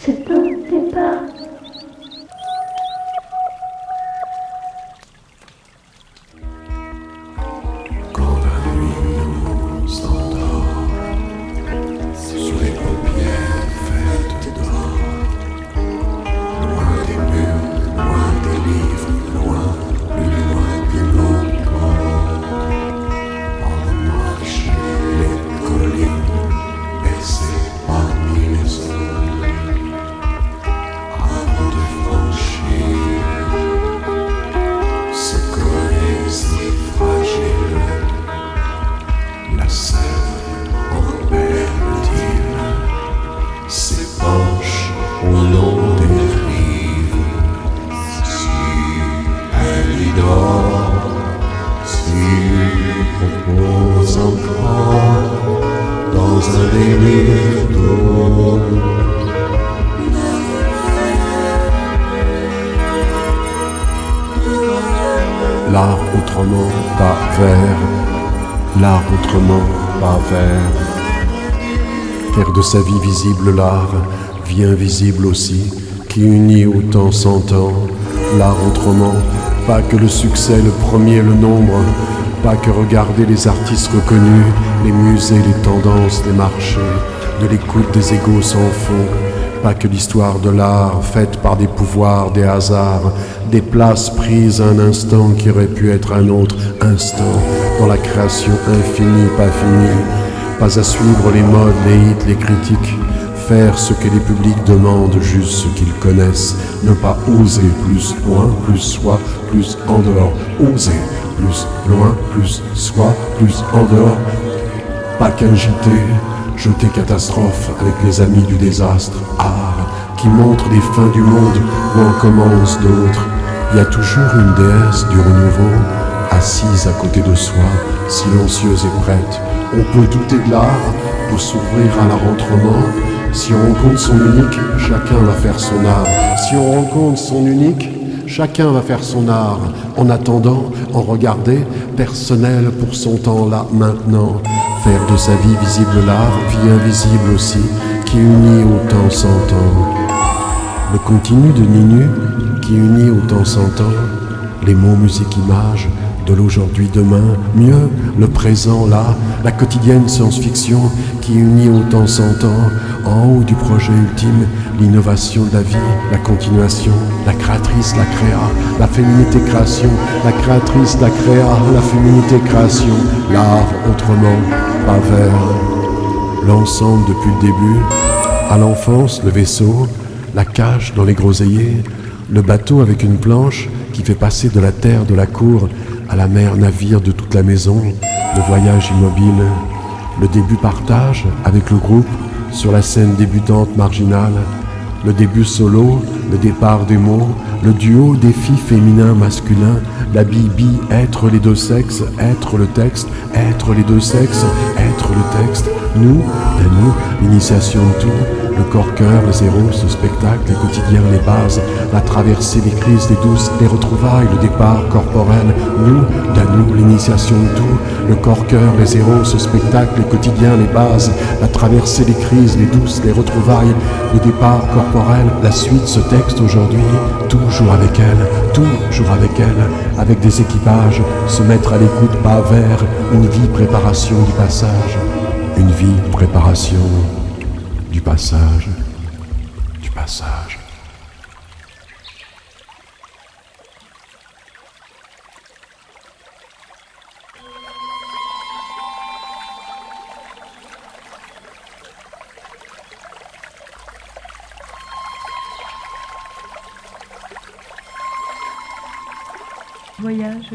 C'est un départ. Quand la nuit nous endort sous les paupières faites d'or, loin des murs, loin des livres, loin, plus loin que l'ombre, on marche les collines baissées parmi les ondes, avant de franchir ce collet si fragile. La sève en perle s'épanche au long des rives. Si elle y dort, si repose encore dans un délire d'eau. L'art autrement, pas vert. L'art autrement, pas vert. Faire de sa vie visible l'art, vie invisible aussi, qui unit autant s'entend. L'art autrement, pas que le succès, le premier, le nombre, pas que regarder les artistes reconnus, les musées, les tendances, les marchés, de l'écoute des égos sans fond. Pas que l'histoire de l'art, faite par des pouvoirs, des hasards, des places prises un instant qui aurait pu être un autre instant, dans la création infinie, pas finie, pas à suivre les modes, les hits, les critiques, faire ce que les publics demandent, juste ce qu'ils connaissent, ne pas oser plus loin, plus soi, plus en dehors, oser plus loin, plus soi, plus en dehors, pas qu'un JT. Jeter catastrophe avec les amis du désastre, art qui montre les fins du monde où en commence d'autres. Il y a toujours une déesse du renouveau, assise à côté de soi, silencieuse et prête. On peut douter de l'art pour s'ouvrir à l'enregistrement. Si on rencontre son unique, chacun va faire son art. Si on rencontre son unique, chacun va faire son art. En attendant, en regarder, personnel pour son temps là, maintenant. Faire de sa vie visible l'art, vie invisible aussi, qui unit autant s'entend. Le continu de Ninu, qui unit autant s'entend. Les mots, musique, images, de l'aujourd'hui, demain, mieux, le présent, là, la quotidienne science-fiction, qui unit autant s'entend. En haut du projet ultime, l'innovation de la vie, la continuation, la créatrice, la créa, la féminité création, la créatrice, la créa, la féminité création, l'art autrement, pas vert. L'ensemble depuis le début, à l'enfance, le vaisseau, la cage dans les groseilliers, le bateau avec une planche qui fait passer de la terre de la cour à la mer navire de toute la maison, le voyage immobile, le début partage avec le groupe sur la scène débutante marginale, le début solo, le départ des mots, le duo défi féminin-masculin, la bibi, être les deux sexes, être le texte, être les deux sexes, être le texte, nous, l'initiation de tout, le corps-cœur, les héros, ce spectacle, les quotidiens, les bases, la traversée, les crises, les douces, les retrouvailles, le départ corporel, nous, l'initiation de tout, le corps-cœur, les héros, ce spectacle, les quotidiens, les bases, la traversée, les crises, les douces, les retrouvailles, le départ corporel, la suite, ce texte aujourd'hui, toujours avec elle, avec des équipages, se mettre à l'écoute, pas vers, une vie préparation du passage, une vie préparation du passage, du passage. Voyage